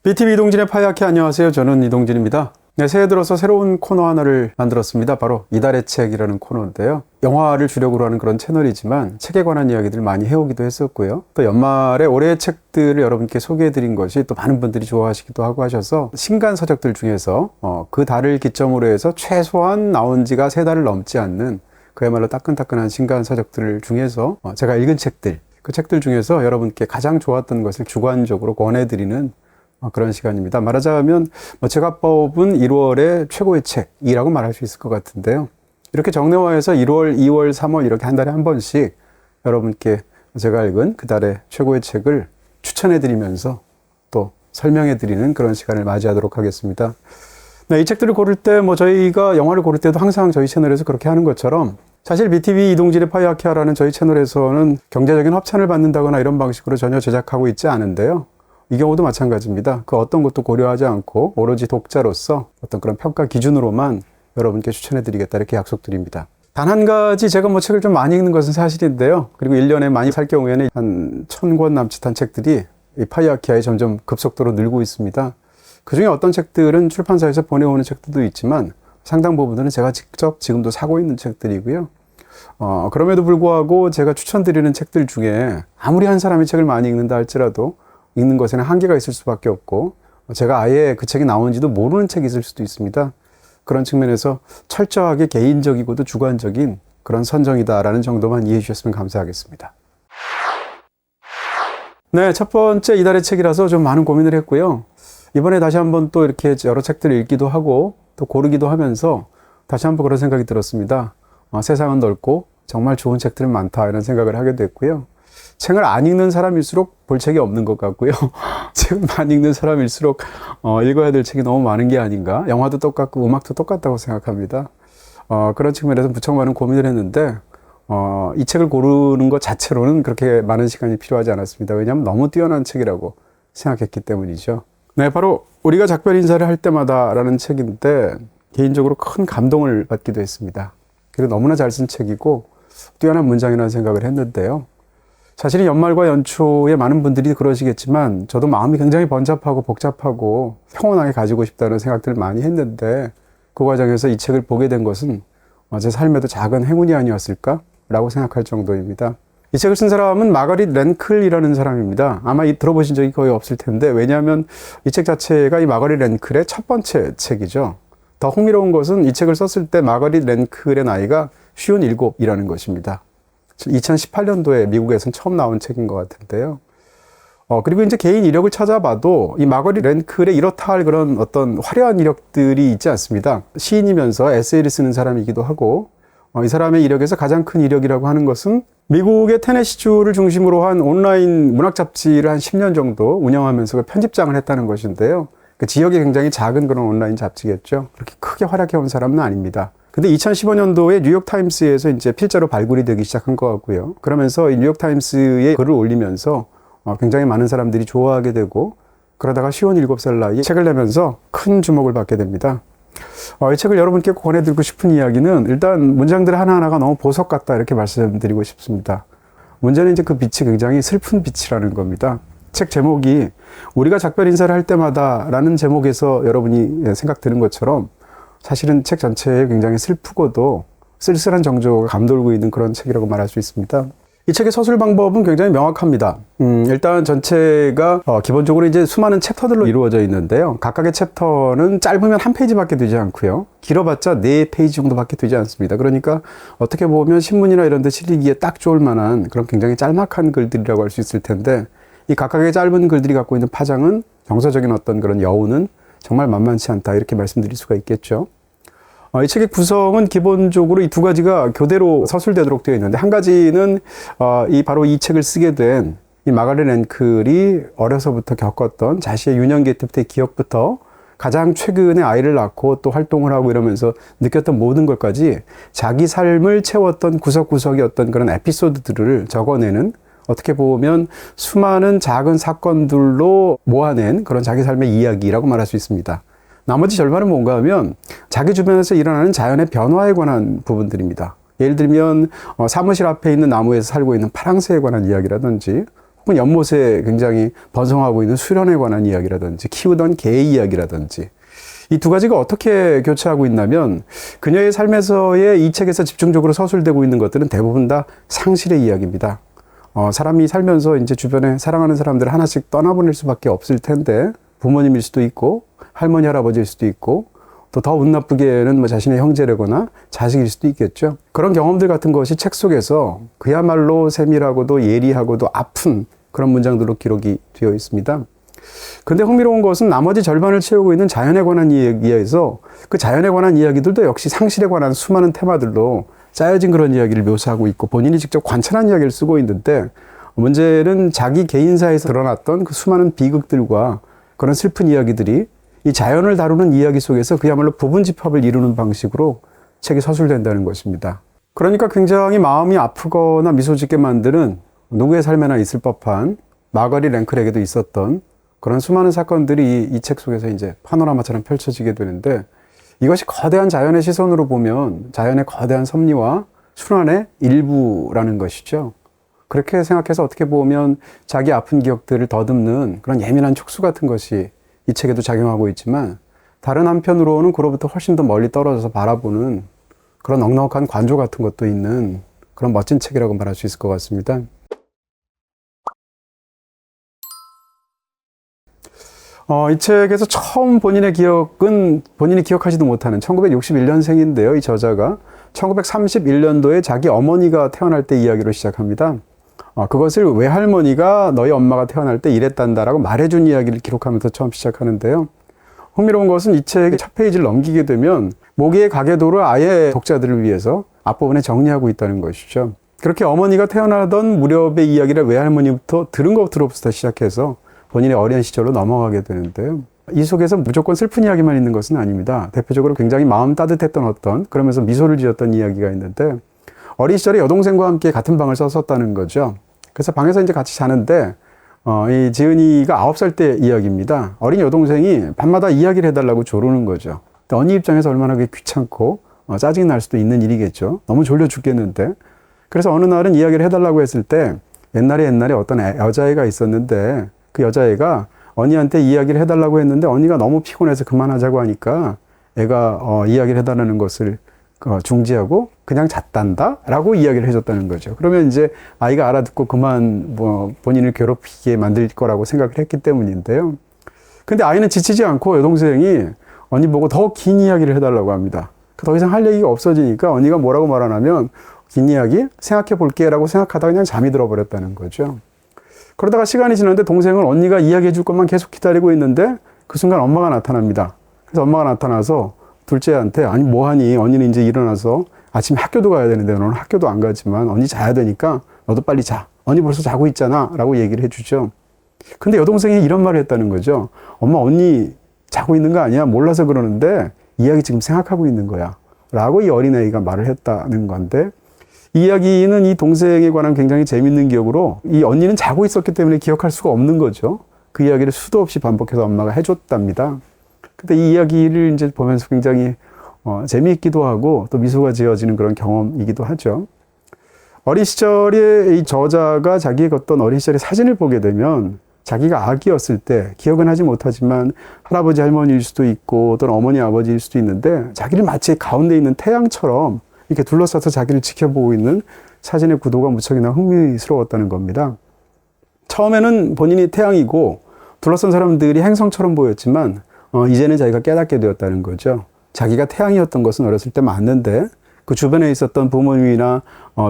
BTV 이동진의 파이아키 안녕하세요. 저는 이동진입니다. 네, 새해 들어서 새로운 코너 하나를 만들었습니다. 바로 이달의 책이라는 코너인데요. 영화를 주력으로 하는 그런 채널이지만 책에 관한 이야기들을 많이 해오기도 했었고요. 또 연말에 올해의 책들을 여러분께 소개해드린 것이 또 많은 분들이 좋아하시기도 하고 하셔서 신간 서적들 중에서 그 달을 기점으로 해서 최소한 나온 지가 3달을 넘지 않는 그야말로 따끈따끈한 신간 서적들 중에서 제가 읽은 책들, 그 책들 중에서 여러분께 가장 좋았던 것을 주관적으로 권해드리는 그런 시간입니다. 말하자면 제가 뽑은 1월의 최고의 책이라고 말할 수 있을 것 같은데요. 이렇게 정례화해서 1월, 2월, 3월 이렇게 한 달에 한 번씩 여러분께 제가 읽은 그 달의 최고의 책을 추천해드리면서 또 설명해드리는 그런 시간을 맞이하도록 하겠습니다. 네, 이 책들을 고를 때 저희가 영화를 고를 때도 항상 저희 채널에서 그렇게 하는 것처럼 사실 BTV 이동진의 파이아키아라는 저희 채널에서는 경제적인 협찬을 받는다거나 이런 방식으로 전혀 제작하고 있지 않은데요. 이 경우도 마찬가지입니다. 그 어떤 것도 고려하지 않고 오로지 독자로서 어떤 그런 평가 기준으로만 여러분께 추천해드리겠다 이렇게 약속드립니다. 단 한 가지 제가 책을 좀 많이 읽는 것은 사실인데요. 그리고 1년에 많이 살 경우에는 한 1000권 남짓한 책들이 이 파이아키아에 점점 급속도로 늘고 있습니다. 그 중에 어떤 책들은 출판사에서 보내오는 책들도 있지만 상당 부분들은 제가 직접 지금도 사고 있는 책들이고요. 그럼에도 불구하고 제가 추천드리는 책들 중에 아무리 한 사람이 책을 많이 읽는다 할지라도 읽는 것에는 한계가 있을 수밖에 없고 제가 아예 그 책이 나온지도 모르는 책이 있을 수도 있습니다. 그런 측면에서 철저하게 개인적이고도 주관적인 그런 선정이다라는 정도만 이해해 주셨으면 감사하겠습니다. 네, 첫 번째 이달의 책이라서 좀 많은 고민을 했고요. 이번에 다시 한번 또 이렇게 여러 책들을 읽기도 하고 또 고르기도 하면서 다시 한번 그런 생각이 들었습니다. 세상은 넓고 정말 좋은 책들은 많다 이런 생각을 하게 됐고요. 책을 안 읽는 사람일수록 볼 책이 없는 것 같고요. 책을 많이 읽는 사람일수록 읽어야 될 책이 너무 많은 게 아닌가. 영화도 똑같고 음악도 똑같다고 생각합니다. 그런 측면에서 무척 많은 고민을 했는데 이 책을 고르는 것 자체로는 그렇게 많은 시간이 필요하지 않았습니다. 왜냐하면 너무 뛰어난 책이라고 생각했기 때문이죠. 네, 바로 우리가 작별 인사를 할 때마다 라는 책인데 개인적으로 큰 감동을 받기도 했습니다. 그리고 너무나 잘 쓴 책이고 뛰어난 문장이라는 생각을 했는데요. 사실은 연말과 연초에 많은 분들이 그러시겠지만 저도 마음이 굉장히 번잡하고 복잡하고 평온하게 가지고 싶다는 생각들을 많이 했는데 그 과정에서 이 책을 보게 된 것은 제 삶에도 작은 행운이 아니었을까? 라고 생각할 정도입니다. 이 책을 쓴 사람은 마거릿 랭클이라는 사람입니다. 아마 들어보신 적이 거의 없을 텐데 왜냐하면 이 책 자체가 이 마거릿 랭클의 첫 번째 책이죠. 더 흥미로운 것은 이 책을 썼을 때 마거릿 랭클의 나이가 57이라는 것입니다. 2018년도에 미국에서는 처음 나온 책인 것 같은데요. 그리고 이제 개인 이력을 찾아봐도 이 마거릿 랭클의 이렇다 할 그런 어떤 화려한 이력들이 있지 않습니다. 시인이면서 에세이를 쓰는 사람이기도 하고 이 사람의 이력에서 가장 큰 이력이라고 하는 것은 미국의 테네시주를 중심으로 한 온라인 문학 잡지를 한 10년 정도 운영하면서 편집장을 했다는 것인데요. 그 지역이 굉장히 작은 그런 온라인 잡지겠죠. 그렇게 크게 활약해온 사람은 아닙니다. 근데 2015년도에 뉴욕타임스에서 이제 필자로 발굴이 되기 시작한 것 같고요. 그러면서 이 뉴욕타임스에 글을 올리면서 굉장히 많은 사람들이 좋아하게 되고 그러다가 57살 나이에 책을 내면서 큰 주목을 받게 됩니다. 이 책을 여러분께 권해드리고 싶은 이야기는 일단 문장들 하나하나가 너무 보석 같다 이렇게 말씀드리고 싶습니다. 문제는 이제 그 빛이 굉장히 슬픈 빛이라는 겁니다. 책 제목이 우리가 작별 인사를 할 때마다 라는 제목에서 여러분이 생각드는 것처럼 사실은 책 전체에 굉장히 슬프고도 쓸쓸한 정조가 감돌고 있는 그런 책이라고 말할 수 있습니다. 이 책의 서술 방법은 굉장히 명확합니다. 일단 전체가 기본적으로 이제 수많은 챕터들로 이루어져 있는데요. 각각의 챕터는 짧으면 한 페이지밖에 되지 않고요. 길어봤자 4페이지 정도밖에 되지 않습니다. 그러니까 어떻게 보면 신문이나 이런 데 실리기에 딱 좋을 만한 그런 굉장히 짤막한 글들이라고 할 수 있을 텐데 이 각각의 짧은 글들이 갖고 있는 파장은 정서적인 어떤 그런 여운은 정말 만만치 않다 이렇게 말씀드릴 수가 있겠죠. 이 책의 구성은 기본적으로 이 두 가지가 교대로 서술되도록 되어 있는데 한 가지는 바로 이 책을 쓰게 된 이 마거릿 랭클이 어려서부터 겪었던 자신의 유년기 때부터의 기억부터 가장 최근에 아이를 낳고 또 활동을 하고 이러면서 느꼈던 모든 것까지 자기 삶을 채웠던 구석구석의 어떤 그런 에피소드들을 적어내는 어떻게 보면 수많은 작은 사건들로 모아낸 그런 자기 삶의 이야기라고 말할 수 있습니다. 나머지 절반은 뭔가 하면 자기 주변에서 일어나는 자연의 변화에 관한 부분들입니다. 예를 들면 사무실 앞에 있는 나무에서 살고 있는 파랑새에 관한 이야기라든지 혹은 연못에 굉장히 번성하고 있는 수련에 관한 이야기라든지 키우던 개의 이야기라든지 이 두 가지가 어떻게 교차하고 있냐면 그녀의 삶에서의 이 책에서 집중적으로 서술되고 있는 것들은 대부분 다 상실의 이야기입니다. 사람이 살면서 이제 주변에 사랑하는 사람들을 하나씩 떠나보낼 수밖에 없을 텐데 부모님일 수도 있고 할머니 할아버지일 수도 있고 또 더 운 나쁘게는 뭐 자신의 형제라거나 자식일 수도 있겠죠. 그런 경험들 같은 것이 책 속에서 그야말로 세밀하고도 예리하고도 아픈 그런 문장들로 기록이 되어 있습니다. 근데 흥미로운 것은 나머지 절반을 채우고 있는 자연에 관한 이야기에서 그 자연에 관한 이야기들도 역시 상실에 관한 수많은 테마들로 짜여진 그런 이야기를 묘사하고 있고 본인이 직접 관찰한 이야기를 쓰고 있는데 문제는 자기 개인사에서 드러났던 그 수많은 비극들과 그런 슬픈 이야기들이 이 자연을 다루는 이야기 속에서 그야말로 부분 집합을 이루는 방식으로 책이 서술된다는 것입니다. 그러니까 굉장히 마음이 아프거나 미소 짓게 만드는 누구의 삶에나 있을 법한 마거리 랭클에게도 있었던 그런 수많은 사건들이 이 책 속에서 이제 파노라마처럼 펼쳐지게 되는데 이것이 거대한 자연의 시선으로 보면 자연의 거대한 섭리와 순환의 일부라는 것이죠. 그렇게 생각해서 어떻게 보면 자기 아픈 기억들을 더듬는 그런 예민한 촉수 같은 것이 이 책에도 작용하고 있지만 다른 한편으로는 그로부터 훨씬 더 멀리 떨어져서 바라보는 그런 넉넉한 관조 같은 것도 있는 그런 멋진 책이라고 말할 수 있을 것 같습니다. 이 책에서 처음 본인의 기억은 본인이 기억하지도 못하는 1961년생인데요. 이 저자가 1931년도에 자기 어머니가 태어날 때 이야기로 시작합니다. 그것을 외할머니가 너희 엄마가 태어날 때 이랬단다라고 말해준 이야기를 기록하면서 처음 시작하는데요. 흥미로운 것은 이 책의 첫 페이지를 넘기게 되면 모기의 가계도를 아예 독자들을 위해서 앞부분에 정리하고 있다는 것이죠. 그렇게 어머니가 태어나던 무렵의 이야기를 외할머니부터 들은 것부터 시작해서 본인의 어린 시절로 넘어가게 되는데요. 이 속에서 무조건 슬픈 이야기만 있는 것은 아닙니다. 대표적으로 굉장히 마음 따뜻했던 어떤 그러면서 미소를 지었던 이야기가 있는데 어린 시절에 여동생과 함께 같은 방을 썼었다는 거죠. 그래서 방에서 이제 같이 자는데 이 지은이가 9살 때 이야기입니다. 어린 여동생이 밤마다 이야기를 해달라고 조르는 거죠. 언니 입장에서 얼마나 그게 귀찮고 짜증이 날 수도 있는 일이겠죠. 너무 졸려 죽겠는데. 그래서 어느 날은 이야기를 해달라고 했을 때 옛날에 어떤 여자애가 있었는데 그 여자애가 언니한테 이야기를 해달라고 했는데 언니가 너무 피곤해서 그만하자고 하니까 애가 이야기를 해달라는 것을 중지하고 그냥 잤단다 라고 이야기를 해줬다는 거죠. 그러면 이제 아이가 알아듣고 그만 본인을 괴롭히게 만들 거라고 생각을 했기 때문인데요. 근데 아이는 지치지 않고 여동생이 언니 보고 더 긴 이야기를 해달라고 합니다. 더 이상 할 얘기가 없어지니까 언니가 뭐라고 말하냐면 긴 이야기 생각해 볼게 라고 생각하다가 그냥 잠이 들어버렸다는 거죠. 그러다가 시간이 지났는데 동생은 언니가 이야기해 줄 것만 계속 기다리고 있는데 그 순간 엄마가 나타납니다. 그래서 엄마가 나타나서 둘째한테 아니 뭐하니 언니는 이제 일어나서 아침에 학교도 가야 되는데 너는 학교도 안 가지만 언니 자야 되니까 너도 빨리 자. 언니 벌써 자고 있잖아 라고 얘기를 해주죠. 근데 여동생이 이런 말을 했다는 거죠. 엄마 언니 자고 있는 거 아니야? 몰라서 그러는데 이야기 지금 생각하고 있는 거야 라고 이 어린아이가 말을 했다는 건데 이 이야기는 이 동생에 관한 굉장히 재밌는 기억으로 이 언니는 자고 있었기 때문에 기억할 수가 없는 거죠. 그 이야기를 수도 없이 반복해서 엄마가 해줬답니다. 근데 이 이야기를 이제 보면서 굉장히 재미있기도 하고 또 미소가 지어지는 그런 경험이기도 하죠. 어린 시절에 이 저자가 자기의 어떤 어린 시절의 사진을 보게 되면 자기가 아기였을 때 기억은 하지 못하지만 할아버지 할머니일 수도 있고 또는 어머니 아버지일 수도 있는데 자기를 마치 가운데 있는 태양처럼 이렇게 둘러싸서 자기를 지켜보고 있는 사진의 구도가 무척이나 흥미스러웠다는 겁니다. 처음에는 본인이 태양이고 둘러싼 사람들이 행성처럼 보였지만 이제는 자기가 깨닫게 되었다는 거죠. 자기가 태양이었던 것은 어렸을 때 맞는데 그 주변에 있었던 부모님이나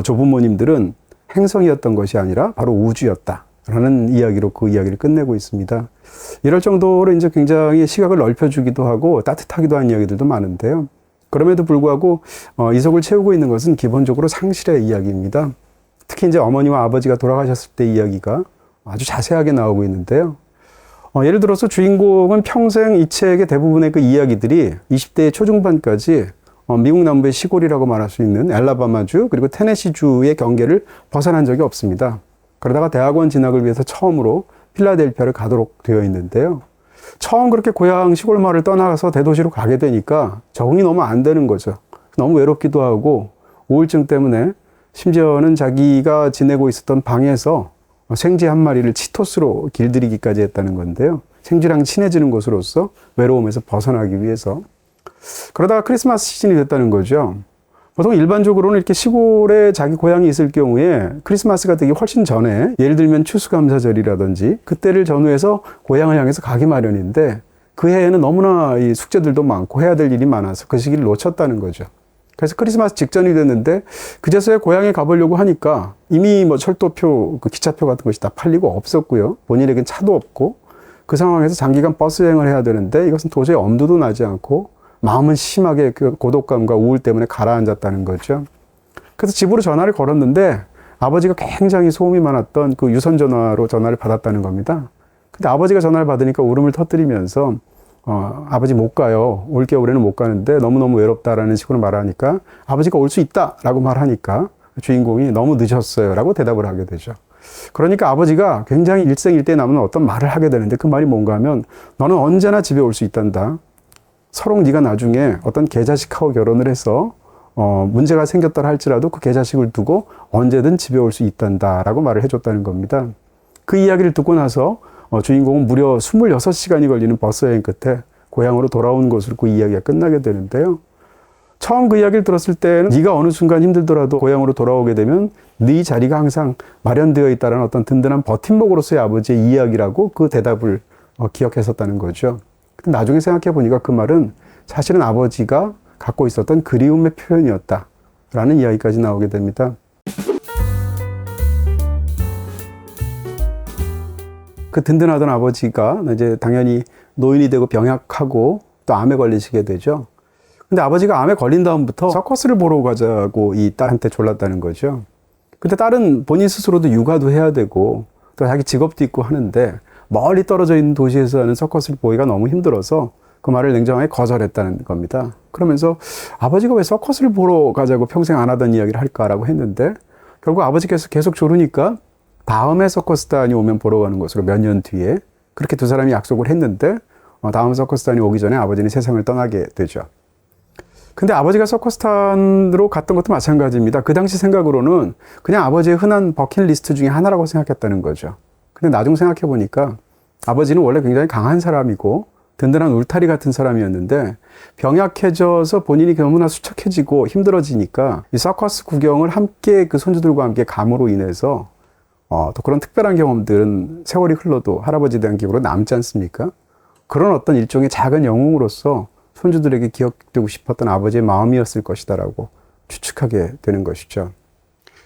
조부모님들은 행성이었던 것이 아니라 바로 우주였다 라는 이야기로 그 이야기를 끝내고 있습니다. 이럴 정도로 이제 굉장히 시각을 넓혀주기도 하고 따뜻하기도 한 이야기들도 많은데요. 그럼에도 불구하고 이 속을 채우고 있는 것은 기본적으로 상실의 이야기입니다. 특히 이제 어머니와 아버지가 돌아가셨을 때 이야기가 아주 자세하게 나오고 있는데요. 예를 들어서 주인공은 평생 이 책의 대부분의 그 이야기들이 20대 초중반까지 미국 남부의 시골이라고 말할 수 있는 엘라바마주 그리고 테네시주의 경계를 벗어난 적이 없습니다. 그러다가 대학원 진학을 위해서 처음으로 필라델피아를 가도록 되어 있는데요. 처음 그렇게 고향 시골 마을을 떠나서 대도시로 가게 되니까 적응이 너무 안 되는 거죠. 너무 외롭기도 하고 우울증 때문에 심지어는 자기가 지내고 있었던 방에서 생쥐 한 마리를 치토스로 길들이기까지 했다는 건데요. 생쥐랑 친해지는 것으로서 외로움에서 벗어나기 위해서. 그러다가 크리스마스 시즌이 됐다는 거죠. 보통 일반적으로는 이렇게 시골에 자기 고향이 있을 경우에 크리스마스가 되기 훨씬 전에, 예를 들면 추수감사절이라든지 그때를 전후해서 고향을 향해서 가기 마련인데, 그 해에는 너무나 이 숙제들도 많고 해야 될 일이 많아서 그 시기를 놓쳤다는 거죠. 그래서 크리스마스 직전이 됐는데 그제서야 고향에 가보려고 하니까 이미 뭐 철도표, 그 기차표 같은 것이 다 팔리고 없었고요. 본인에겐 차도 없고, 그 상황에서 장기간 버스 여행을 해야 되는데 이것은 도저히 엄두도 나지 않고 마음은 심하게 그 고독감과 우울 때문에 가라앉았다는 거죠. 그래서 집으로 전화를 걸었는데 아버지가 굉장히 소음이 많았던 그 유선전화로 전화를 받았다는 겁니다. 근데 아버지가 전화를 받으니까 울음을 터뜨리면서 아버지 못 가요. 올겨울에는 못 가는데 너무너무 외롭다라는 식으로 말하니까, 아버지가 올 수 있다라고 말하니까 주인공이 너무 늦었어요 라고 대답을 하게 되죠. 그러니까 아버지가 굉장히 일생일대에 남는 어떤 말을 하게 되는데, 그 말이 뭔가 하면, 너는 언제나 집에 올 수 있단다. 서로 네가 나중에 어떤 개자식하고 결혼을 해서 문제가 생겼다 할지라도 그 개자식을 두고 언제든 집에 올 수 있단다 라고 말을 해줬다는 겁니다. 그 이야기를 듣고 나서 주인공은 무려 26시간이 걸리는 버스 여행 끝에 고향으로 돌아온 것으로 그 이야기가 끝나게 되는데요. 처음 그 이야기를 들었을 때는 네가 어느 순간 힘들더라도 고향으로 돌아오게 되면 네 자리가 항상 마련되어 있다는 어떤 든든한 버팀목으로서의 아버지의 이야기라고 그 대답을 기억했었다는 거죠. 근데 나중에 생각해 보니까 그 말은 사실은 아버지가 갖고 있었던 그리움의 표현이었다라는 이야기까지 나오게 됩니다. 그 든든하던 아버지가 이제 당연히 노인이 되고 병약하고 또 암에 걸리시게 되죠. 근데 아버지가 암에 걸린 다음부터 서커스를 보러 가자고 이 딸한테 졸랐다는 거죠. 근데 딸은 본인 스스로도 육아도 해야 되고 또 자기 직업도 있고 하는데 멀리 떨어져 있는 도시에서 하는 서커스를 보기가 너무 힘들어서 그 말을 냉정하게 거절했다는 겁니다. 그러면서 아버지가 왜 서커스를 보러 가자고 평생 안 하던 이야기를 할까라고 했는데, 결국 아버지께서 계속 조르니까 다음에 서커스단이 오면 보러 가는 것으로 몇 년 뒤에 그렇게 두 사람이 약속을 했는데, 다음 서커스단이 오기 전에 아버지는 세상을 떠나게 되죠. 근데 아버지가 서커스단으로 갔던 것도 마찬가지입니다. 그 당시 생각으로는 그냥 아버지의 흔한 버킷리스트 중에 하나라고 생각했다는 거죠. 근데 나중 생각해 보니까 아버지는 원래 굉장히 강한 사람이고 든든한 울타리 같은 사람이었는데, 병약해져서 본인이 너무나 수척해지고 힘들어지니까 이 서커스 구경을 함께 그 손주들과 함께 감으로 인해서 또 그런 특별한 경험들은 세월이 흘러도 할아버지에 대한 기억으로 남지 않습니까? 그런 어떤 일종의 작은 영웅으로서 손주들에게 기억되고 싶었던 아버지의 마음이었을 것이다라고 추측하게 되는 것이죠.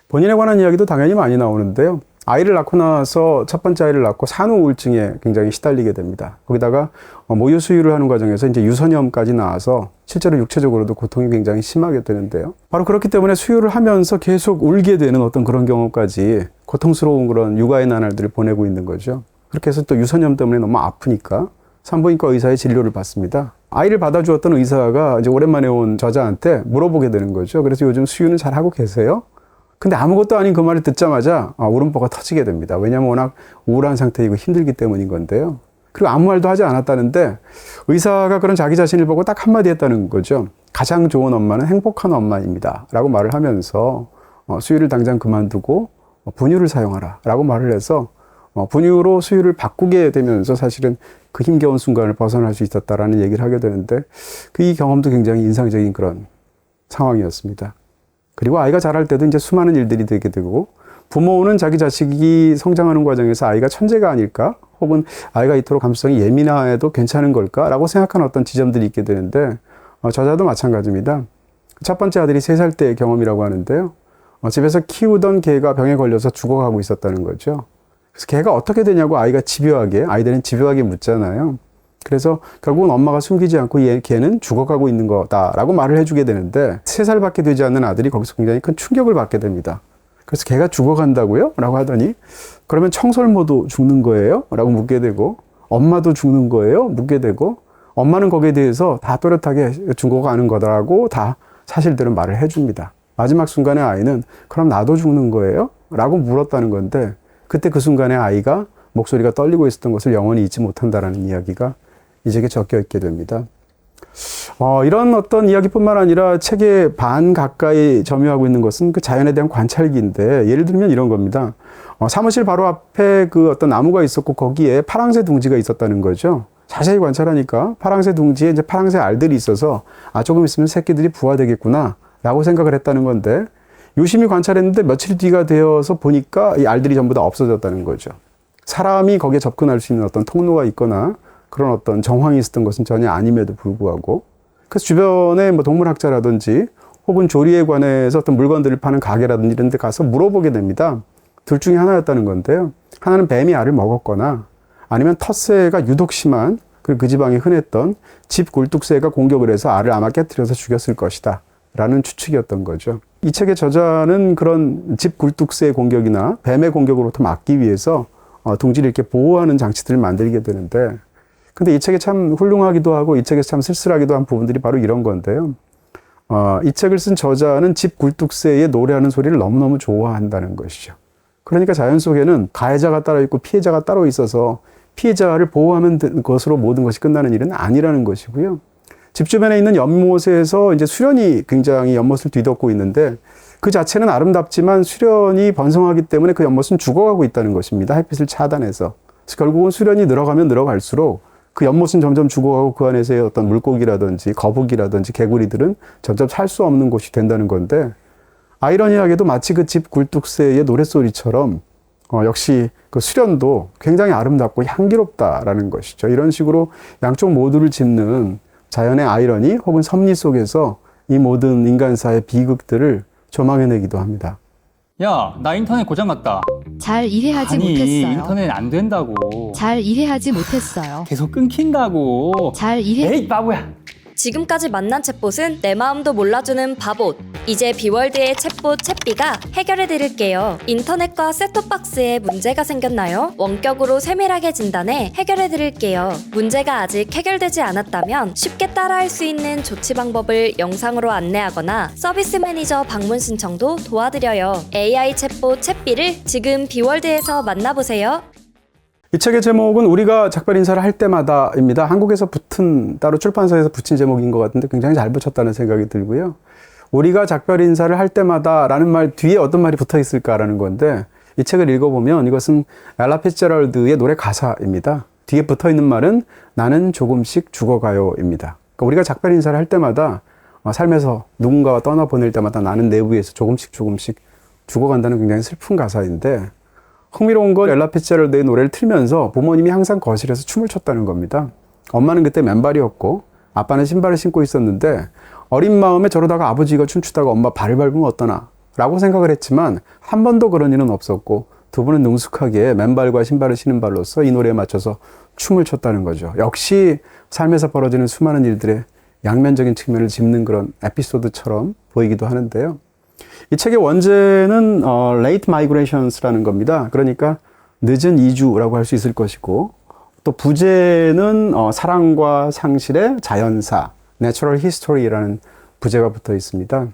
본인에 관한 이야기도 당연히 많이 나오는데요. 아이를 낳고 나서 첫 번째 아이를 낳고 산후 우울증에 굉장히 시달리게 됩니다. 거기다가 모유 수유를 하는 과정에서 이제 유선염까지 나와서 실제로 육체적으로도 고통이 굉장히 심하게 되는데요. 바로 그렇기 때문에 수유를 하면서 계속 울게 되는 어떤 그런 경우까지 고통스러운 그런 육아의 나날들을 보내고 있는 거죠. 그렇게 해서 또 유선염 때문에 너무 아프니까 산부인과 의사의 진료를 받습니다. 아이를 받아주었던 의사가 이제 오랜만에 온 저자한테 물어보게 되는 거죠. 그래서 요즘 수유는 잘 하고 계세요? 근데 아무것도 아닌 그 말을 듣자마자 울음보가 터지게 됩니다. 왜냐하면 워낙 우울한 상태이고 힘들기 때문인 건데요. 그리고 아무 말도 하지 않았다는데 의사가 그런 자기 자신을 보고 딱 한마디 했다는 거죠. 가장 좋은 엄마는 행복한 엄마입니다 라고 말을 하면서 수유를 당장 그만두고 분유를 사용하라 라고 말을 해서 분유로 수유를 바꾸게 되면서 사실은 그 힘겨운 순간을 벗어날 수 있었다라는 얘기를 하게 되는데, 이 경험도 굉장히 인상적인 그런 상황이었습니다. 그리고 아이가 자랄 때도 이제 수많은 일들이 되게 되고, 부모는 자기 자식이 성장하는 과정에서 아이가 천재가 아닐까? 혹은 아이가 이토록 감수성이 예민해도 괜찮은 걸까? 라고 생각하는 어떤 지점들이 있게 되는데, 저자도 마찬가지입니다. 첫 번째 아들이 3살 때의 경험이라고 하는데요. 집에서 키우던 개가 병에 걸려서 죽어가고 있었다는 거죠. 그래서 개가 어떻게 되냐고 아이들은 집요하게 묻잖아요. 그래서 결국은 엄마가 숨기지 않고 걔는 죽어가고 있는 거다라고 말을 해주게 되는데, 3살밖에 되지 않는 아들이 거기서 굉장히 큰 충격을 받게 됩니다. 그래서 걔가 죽어간다고요? 라고 하더니, 그러면 청설모도 죽는 거예요? 라고 묻게 되고, 엄마도 죽는 거예요? 묻게 되고, 엄마는 거기에 대해서 다 또렷하게 죽어가는 거다라고 다 사실대로 말을 해줍니다. 마지막 순간에 아이는 그럼 나도 죽는 거예요? 라고 물었다는 건데, 그때 그 순간에 아이가 목소리가 떨리고 있었던 것을 영원히 잊지 못한다라는 이야기가 이 책에 적혀 있게 됩니다. 이런 어떤 이야기뿐만 아니라 책의 반 가까이 점유하고 있는 것은 그 자연에 대한 관찰기인데, 예를 들면 이런 겁니다. 사무실 바로 앞에 그 어떤 나무가 있었고 거기에 파랑새 둥지가 있었다는 거죠. 자세히 관찰하니까 파랑새 둥지에 이제 파랑새 알들이 있어서 조금 있으면 새끼들이 부화되겠구나 라고 생각을 했다는 건데 유심히 관찰했는데 며칠 뒤가 되어서 보니까 이 알들이 전부 다 없어졌다는 거죠. 사람이 거기에 접근할 수 있는 어떤 통로가 있거나 그런 어떤 정황이 있었던 것은 전혀 아님에도 불구하고 그래서 주변에 뭐 동물학자라든지 혹은 조리에 관해서 어떤 물건들을 파는 가게라든지 이런 데 가서 물어보게 됩니다. 둘 중에 하나였다는 건데요. 하나는 뱀이 알을 먹었거나 아니면 텃새가 유독 심한 그 지방에 흔했던 집 굴뚝새가 공격을 해서 알을 아마 깨트려서 죽였을 것이다 라는 추측이었던 거죠. 이 책의 저자는 그런 집 굴뚝새의 공격이나 뱀의 공격으로부터 막기 위해서 둥지를 이렇게 보호하는 장치들을 만들게 되는데 근데 이 책이 참 훌륭하기도 하고 이 책에서 참 쓸쓸하기도 한 부분들이 바로 이런 건데요. 이 책을 쓴 저자는 집 굴뚝새의 노래하는 소리를 너무너무 좋아한다는 것이죠. 그러니까 자연 속에는 가해자가 따로 있고 피해자가 따로 있어서 피해자를 보호하는 것으로 모든 것이 끝나는 일은 아니라는 것이고요. 집 주변에 있는 연못에서 이제 수련이 굉장히 연못을 뒤덮고 있는데 그 자체는 아름답지만 수련이 번성하기 때문에 그 연못은 죽어가고 있다는 것입니다. 햇빛을 차단해서. 그래서 결국은 수련이 늘어가면 늘어갈수록 그 연못은 점점 죽어가고 그 안에서의 어떤 물고기라든지 거북이라든지 개구리들은 점점 살 수 없는 곳이 된다는 건데 아이러니하게도 마치 그 집 굴뚝새의 노랫소리처럼 역시 그 수련도 굉장히 아름답고 향기롭다라는 것이죠. 이런 식으로 양쪽 모두를 짚는 자연의 아이러니 혹은 섭리 속에서 이 모든 인간사의 비극들을 조망해내기도 합니다. 야, 나 인터넷 고장났다. 잘 이해하지 아니, 못했어요. 인터넷 안 된다고. 잘 이해하지 못했어요. 계속 끊긴다고. 잘 이해. 에이, 바보야. 지금까지 만난 챗봇은 내 마음도 몰라주는 바봇. 이제 비월드의 챗봇 챗비가 해결해드릴게요. 인터넷과 셋톱박스에 문제가 생겼나요? 원격으로 세밀하게 진단해 해결해드릴게요. 문제가 아직 해결되지 않았다면 쉽게 따라할 수 있는 조치 방법을 영상으로 안내하거나 서비스 매니저 방문 신청도 도와드려요. AI 챗봇 챗비를 지금 비월드에서 만나보세요. 이 책의 제목은 우리가 작별 인사를 할 때마다입니다. 한국에서 붙은 따로 출판사에서 붙인 제목인 것 같은데 굉장히 잘 붙였다는 생각이 들고요. 우리가 작별 인사를 할 때마다라는 말 뒤에 어떤 말이 붙어 있을까라는 건데 이 책을 읽어보면 이것은 엘라 피츠제럴드의 노래 가사입니다. 뒤에 붙어 있는 말은 나는 조금씩 죽어가요입니다. 그러니까 우리가 작별 인사를 할 때마다 삶에서 누군가와 떠나보낼 때마다 나는 내부에서 조금씩 죽어간다는 굉장히 슬픈 가사인데 흥미로운 건 엘라 피츠제럴드의 노래를 틀면서 부모님이 항상 거실에서 춤을 췄다는 겁니다. 엄마는 그때 맨발이었고 아빠는 신발을 신고 있었는데 어린 마음에 저러다가 아버지가 춤추다가 엄마 발을 밟으면 어떠나 라고 생각을 했지만 한 번도 그런 일은 없었고 두 분은 능숙하게 맨발과 신발을 신은 발로서 이 노래에 맞춰서 춤을 췄다는 거죠. 역시 삶에서 벌어지는 수많은 일들의 양면적인 측면을 짚는 그런 에피소드처럼 보이기도 하는데요. 이 책의 원제는 late migrations라는 겁니다. 그러니까 늦은 이주라고 할 수 있을 것이고 또 부제는 사랑과 상실의 자연사 natural history라는 부제가 붙어 있습니다.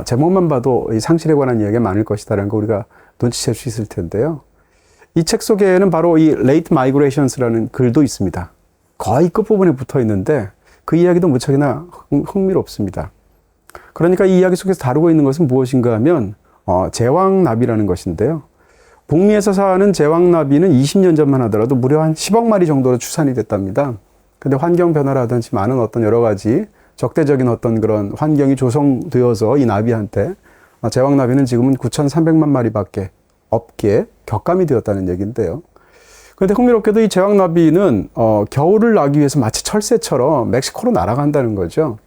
제목만 봐도 이 상실에 관한 이야기가 많을 것이다라는 거 우리가 눈치챌 수 있을 텐데요. 이 책 속에는 바로 이 late migrations라는 글도 있습니다. 거의 끝부분에 붙어 있는데 그 이야기도 무척이나 흥미롭습니다. 그러니까 이 이야기 속에서 다루고 있는 것은 무엇인가 하면 제왕나비라는 것인데요. 북미에서 사는 제왕나비는 20년 전만 하더라도 무려 한 10억 마리 정도로 추산이 됐답니다. 근데 환경 변화라든지 많은 어떤 여러 가지 적대적인 어떤 그런 환경이 조성되어서 이 나비한테 제왕나비는 지금은 9,300만 마리밖에 없게 격감이 되었다는 얘기인데요. 그런데 흥미롭게도 이 제왕나비는 겨울을 나기 위해서 마치 철새처럼 멕시코로 날아간다는 거죠.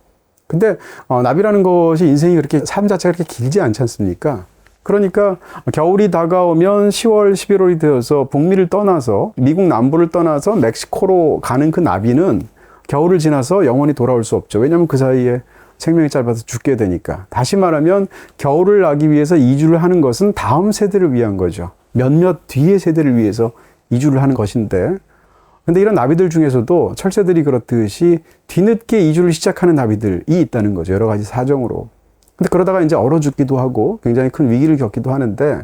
근데 나비라는 것이 인생이 그렇게 삶 자체가 그렇게 길지 않지 않습니까? 그러니까 겨울이 다가오면 10월, 11월이 되어서 북미를 떠나서 미국 남부를 떠나서 멕시코로 가는 그 나비는 겨울을 지나서 영원히 돌아올 수 없죠. 왜냐하면 그 사이에 생명이 짧아서 죽게 되니까. 다시 말하면 겨울을 나기 위해서 이주를 하는 것은 다음 세대를 위한 거죠. 몇몇 뒤의 세대를 위해서 이주를 하는 것인데 근데 이런 나비들 중에서도 철새들이 그렇듯이 뒤늦게 이주를 시작하는 나비들이 있다는 거죠. 여러 가지 사정으로. 근데 그러다가 이제 얼어 죽기도 하고 굉장히 큰 위기를 겪기도 하는데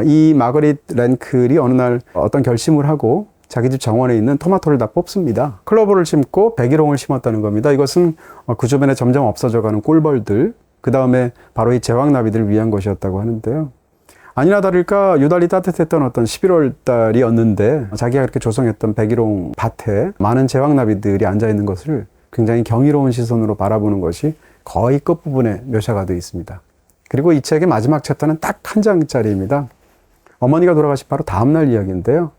이 마거릿 랭클이 어느 날 어떤 결심을 하고 자기 집 정원에 있는 토마토를 다 뽑습니다. 클로버를 심고 백일홍을 심었다는 겁니다. 이것은 그 주변에 점점 없어져가는 꿀벌들, 그 다음에 바로 이 제왕나비들을 위한 것이었다고 하는데요. 아니나 다를까 유달리 따뜻했던 어떤 11월 달이었는데 자기가 이렇게 조성했던 백일홍 밭에 많은 제왕나비들이 앉아있는 것을 굉장히 경이로운 시선으로 바라보는 것이 거의 끝부분에 묘사가 되어 있습니다. 그리고 이 책의 마지막 챕터는 딱 한 장짜리입니다. 어머니가 돌아가신 바로 다음날 이야기인데요.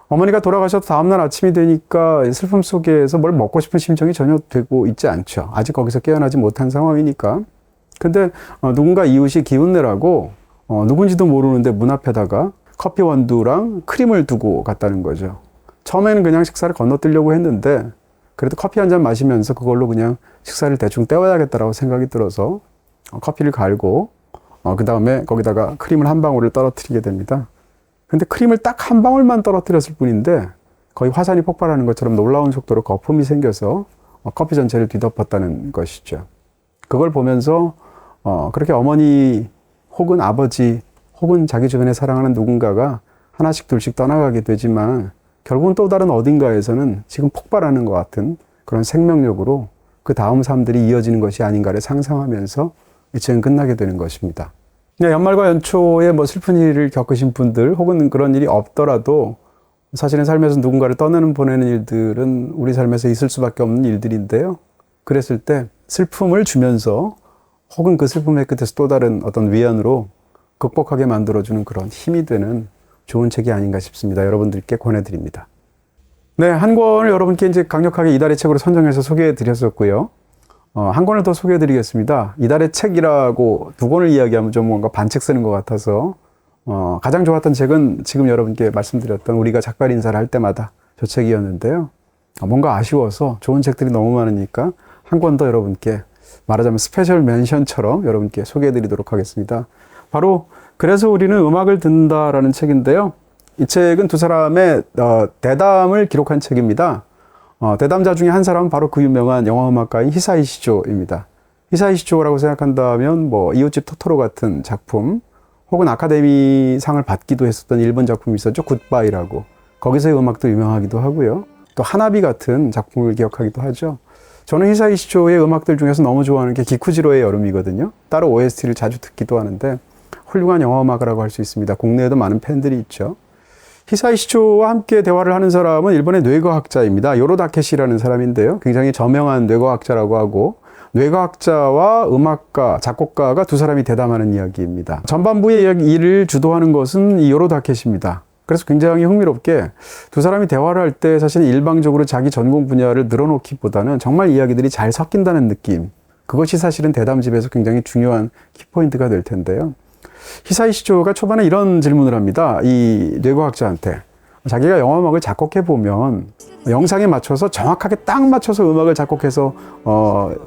어머니가 돌아가셔서 다음날 아침이 되니까 슬픔 속에서 뭘 먹고 싶은 심정이 전혀 되고 있지 않죠. 아직 거기서 깨어나지 못한 상황이니까. 근데 누군가 이웃이 기운내라고 누군지도 모르는데 문 앞에다가 커피 원두랑 크림을 두고 갔다는 거죠. 처음에는 그냥 식사를 건너뛰려고 했는데 그래도 커피 한 잔 마시면서 그걸로 그냥 식사를 대충 때워야겠다라고 생각이 들어서 커피를 갈고 그 다음에 거기다가 크림을 한 방울을 떨어뜨리게 됩니다. 근데 크림을 딱 한 방울만 떨어뜨렸을 뿐인데 거의 화산이 폭발하는 것처럼 놀라운 속도로 거품이 생겨서 커피 전체를 뒤덮었다는 것이죠. 그걸 보면서 그렇게 어머니 혹은 아버지 혹은 자기 주변에 사랑하는 누군가가 하나씩 둘씩 떠나가게 되지만 결국은 또 다른 어딘가에서는 지금 폭발하는 것 같은 그런 생명력으로 그 다음 삶들이 이어지는 것이 아닌가를 상상하면서 이 책은 끝나게 되는 것입니다. 연말과 연초에 뭐 슬픈 일을 겪으신 분들 혹은 그런 일이 없더라도 사실은 삶에서 누군가를 떠나는 보내는 일들은 우리 삶에서 있을 수밖에 없는 일들인데요. 그랬을 때 슬픔을 주면서 혹은 그 슬픔의 끝에서 또 다른 어떤 위안으로 극복하게 만들어주는 그런 힘이 되는 좋은 책이 아닌가 싶습니다. 여러분들께 권해드립니다. 네, 한 권을 여러분께 이제 강력하게 이달의 책으로 선정해서 소개해 드렸었고요. 한 권을 더 소개해 드리겠습니다. 이달의 책이라고 두 권을 이야기하면 좀 뭔가 반칙 쓰는 것 같아서 가장 좋았던 책은 지금 여러분께 말씀드렸던 우리가 작별 인사를 할 때마다 저 책이었는데요. 뭔가 아쉬워서 좋은 책들이 너무 많으니까 한 권 더 여러분께 말하자면 스페셜 멘션처럼 여러분께 소개해 드리도록 하겠습니다. 바로 그래서 우리는 음악을 듣는다라는 책인데요. 이 책은 두 사람의 대담을 기록한 책입니다. 대담자 중에 한 사람은 바로 그 유명한 영화음악가인 히사이 시조입니다. 히사이 시조라고 생각한다면 뭐 이웃집 토토로 같은 작품 혹은 아카데미 상을 받기도 했었던 일본 작품이 있었죠. 굿바이라고. 거기서의 음악도 유명하기도 하고요. 또 하나비 같은 작품을 기억하기도 하죠. 저는 히사이 시조의 음악들 중에서 너무 좋아하는 게 기쿠지로의 여름이거든요. 따로 OST를 자주 듣기도 하는데 훌륭한 영화음악이라고 할 수 있습니다. 국내에도 많은 팬들이 있죠. 히사이 시조와 함께 대화를 하는 사람은 일본의 뇌과학자입니다. 요로 다케시라는 사람인데요. 굉장히 저명한 뇌과학자라고 하고 뇌과학자와 음악가, 작곡가가 두 사람이 대담하는 이야기입니다. 전반부의 일을 주도하는 것은 이 요로 다케시입니다. 그래서 굉장히 흥미롭게 두 사람이 대화를 할 때 사실은 일방적으로 자기 전공 분야를 늘어놓기보다는 정말 이야기들이 잘 섞인다는 느낌. 그것이 사실은 대담집에서 굉장히 중요한 키포인트가 될 텐데요. 히사이 시조가 초반에 이런 질문을 합니다. 이 뇌과학자한테. 자기가 영화음악을 작곡해보면 영상에 맞춰서 정확하게 딱 맞춰서 음악을 작곡해서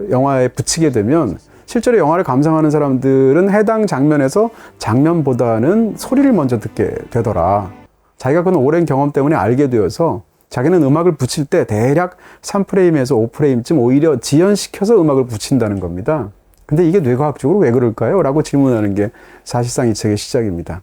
영화에 붙이게 되면 실제로 영화를 감상하는 사람들은 해당 장면에서 장면보다는 소리를 먼저 듣게 되더라. 자기가 그런 오랜 경험 때문에 알게 되어서 자기는 음악을 붙일 때 대략 3프레임에서 5프레임쯤 오히려 지연시켜서 음악을 붙인다는 겁니다. 근데 이게 뇌과학적으로 왜 그럴까요? 라고 질문하는 게 사실상 이 책의 시작입니다.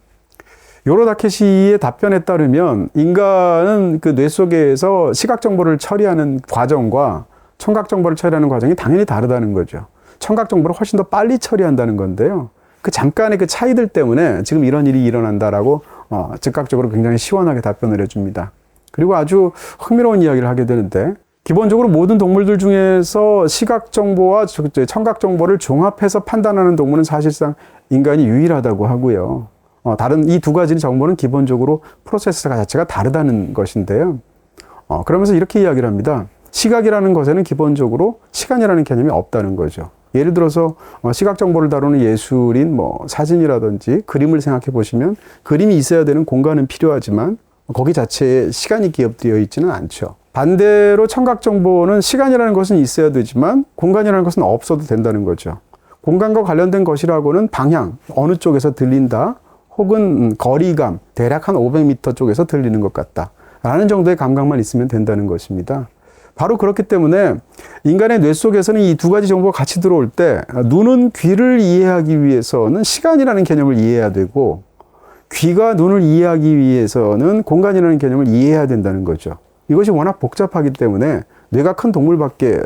요로 다케시의 답변에 따르면 인간은 그 뇌 속에서 시각 정보를 처리하는 과정과 청각 정보를 처리하는 과정이 당연히 다르다는 거죠. 청각 정보를 훨씬 더 빨리 처리한다는 건데요. 그 잠깐의 그 차이들 때문에 지금 이런 일이 일어난다라고 즉각적으로 굉장히 시원하게 답변을 해줍니다. 그리고 아주 흥미로운 이야기를 하게 되는데 기본적으로 모든 동물들 중에서 시각 정보와 청각 정보를 종합해서 판단하는 동물은 사실상 인간이 유일하다고 하고요. 다른 이 두 가지 정보는 기본적으로 프로세서 자체가 다르다는 것인데요. 그러면서 이렇게 이야기를 합니다. 시각이라는 것에는 기본적으로 시간이라는 개념이 없다는 거죠. 예를 들어서 시각 정보를 다루는 예술인 뭐 사진이라든지 그림을 생각해 보시면 그림이 있어야 되는 공간은 필요하지만 거기 자체에 시간이 기업되어 있지는 않죠. 반대로 청각 정보는 시간이라는 것은 있어야 되지만 공간이라는 것은 없어도 된다는 거죠. 공간과 관련된 것이라고는 방향, 어느 쪽에서 들린다, 혹은 거리감, 대략 한 500m 쪽에서 들리는 것 같다 라는 정도의 감각만 있으면 된다는 것입니다. 바로 그렇기 때문에 인간의 뇌 속에서는 이 두 가지 정보가 같이 들어올 때 눈은 귀를 이해하기 위해서는 시간이라는 개념을 이해해야 되고 귀가 눈을 이해하기 위해서는 공간이라는 개념을 이해해야 된다는 거죠. 이것이 워낙 복잡하기 때문에 뇌가 큰 동물밖에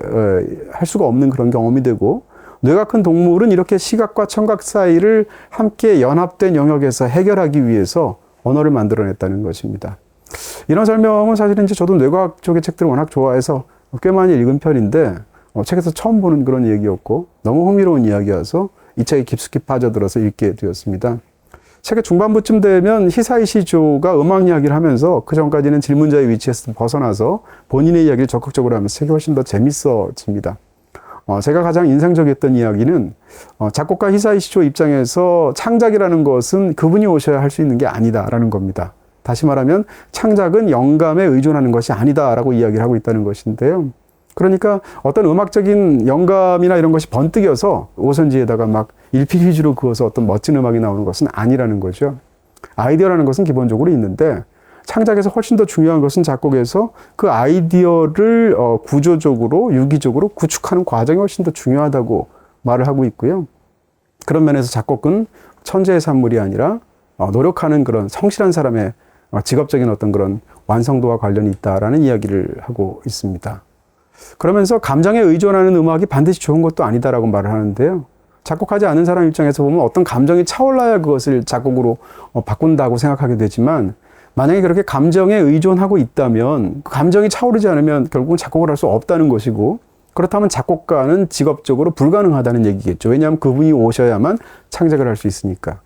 할 수가 없는 그런 경험이 되고 뇌가 큰 동물은 이렇게 시각과 청각 사이를 함께 연합된 영역에서 해결하기 위해서 언어를 만들어냈다는 것입니다. 이런 설명은 사실은 이제 저도 뇌과학 쪽의 책들을 워낙 좋아해서 꽤 많이 읽은 편인데 책에서 처음 보는 그런 얘기였고 너무 흥미로운 이야기여서 이 책에 깊숙이 빠져들어서 읽게 되었습니다. 책의 중반부쯤 되면 히사이 시조가 음악 이야기를 하면서 그 전까지는 질문자의 위치에서 벗어나서 본인의 이야기를 적극적으로 하면서 책이 훨씬 더 재밌어집니다. 제가 가장 인상적이었던 이야기는 작곡가 히사이 시조 입장에서 창작이라는 것은 그분이 오셔야 할 수 있는 게 아니다라는 겁니다. 다시 말하면 창작은 영감에 의존하는 것이 아니다라고 이야기를 하고 있다는 것인데요. 그러니까 어떤 음악적인 영감이나 이런 것이 번뜩여서 오선지에다가 막 일필휘주로 그어서 어떤 멋진 음악이 나오는 것은 아니라는 거죠. 아이디어라는 것은 기본적으로 있는데 창작에서 훨씬 더 중요한 것은 작곡에서 그 아이디어를 구조적으로 유기적으로 구축하는 과정이 훨씬 더 중요하다고 말을 하고 있고요. 그런 면에서 작곡은 천재의 산물이 아니라 노력하는 그런 성실한 사람의 직업적인 어떤 그런 완성도와 관련이 있다라는 이야기를 하고 있습니다. 그러면서 감정에 의존하는 음악이 반드시 좋은 것도 아니다라고 말을 하는데요. 작곡하지 않은 사람 입장에서 보면 어떤 감정이 차올라야 그것을 작곡으로 바꾼다고 생각하게 되지만 만약에 그렇게 감정에 의존하고 있다면 그 감정이 차오르지 않으면 결국은 작곡을 할 수 없다는 것이고 그렇다면 작곡가는 직업적으로 불가능하다는 얘기겠죠. 왜냐하면 그분이 오셔야만 창작을 할 수 있으니까.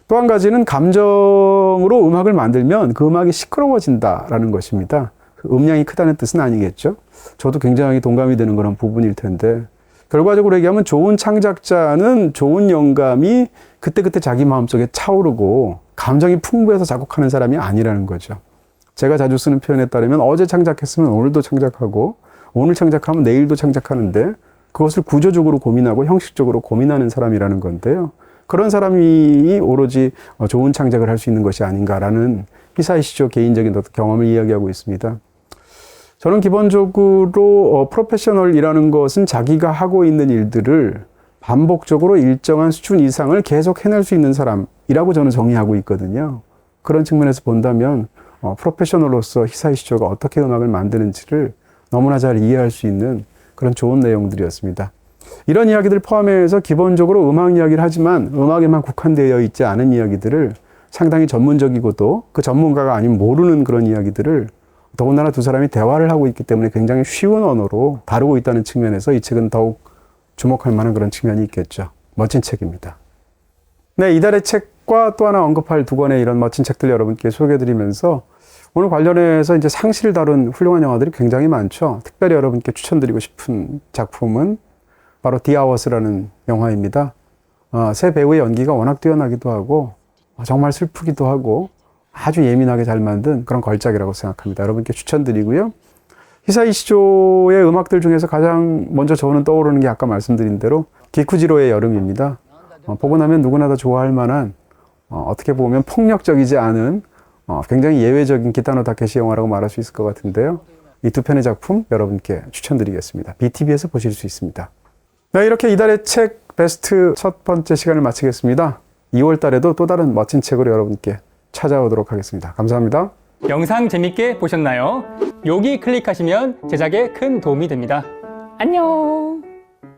또 한 가지는 감정으로 음악을 만들면 그 음악이 시끄러워진다라는 것입니다. 음량이 크다는 뜻은 아니겠죠. 저도 굉장히 동감이 되는 그런 부분일 텐데 결과적으로 얘기하면 좋은 창작자는 좋은 영감이 그때그때 자기 마음속에 차오르고 감정이 풍부해서 작곡하는 사람이 아니라는 거죠. 제가 자주 쓰는 표현에 따르면 어제 창작했으면 오늘도 창작하고 오늘 창작하면 내일도 창작하는데 그것을 구조적으로 고민하고 형식적으로 고민하는 사람이라는 건데요. 그런 사람이 오로지 좋은 창작을 할 수 있는 것이 아닌가라는 히사이 시조 개인적인 경험을 이야기하고 있습니다. 저는 기본적으로 프로페셔널이라는 것은 자기가 하고 있는 일들을 반복적으로 일정한 수준 이상을 계속 해낼 수 있는 사람이라고 저는 정의하고 있거든요. 그런 측면에서 본다면 프로페셔널로서 히사이 시조가 어떻게 음악을 만드는지를 너무나 잘 이해할 수 있는 그런 좋은 내용들이었습니다. 이런 이야기들 포함해서 기본적으로 음악 이야기를 하지만 음악에만 국한되어 있지 않은 이야기들을 상당히 전문적이고도 그 전문가가 아니면 모르는 그런 이야기들을 더군다나 두 사람이 대화를 하고 있기 때문에 굉장히 쉬운 언어로 다루고 있다는 측면에서 이 책은 더욱 주목할 만한 그런 측면이 있겠죠. 멋진 책입니다. 네, 이달의 책과 또 하나 언급할 두 권의 이런 멋진 책들 여러분께 소개해드리면서 오늘 관련해서 이제 상시를 다룬 훌륭한 영화들이 굉장히 많죠. 특별히 여러분께 추천드리고 싶은 작품은 바로 The Hours라는 영화입니다. 새 배우의 연기가 워낙 뛰어나기도 하고 정말 슬프기도 하고 아주 예민하게 잘 만든 그런 걸작이라고 생각합니다. 여러분께 추천드리고요. 히사이 시조의 음악들 중에서 가장 먼저 저는 떠오르는 게 아까 말씀드린 대로 기쿠지로의 여름입니다. 보고 나면 누구나 다 좋아할 만한 어떻게 보면 폭력적이지 않은 굉장히 예외적인 기타노 다케시 영화라고 말할 수 있을 것 같은데요. 이 두 편의 작품 여러분께 추천드리겠습니다. BTV에서 보실 수 있습니다. 네, 이렇게 이달의 책 베스트 첫 번째 시간을 마치겠습니다. 2월 달에도 또 다른 멋진 책으로 여러분께 찾아오도록 하겠습니다. 감사합니다. 영상 재밌게 보셨나요? 여기 클릭하시면 제작에 큰 도움이 됩니다. 안녕!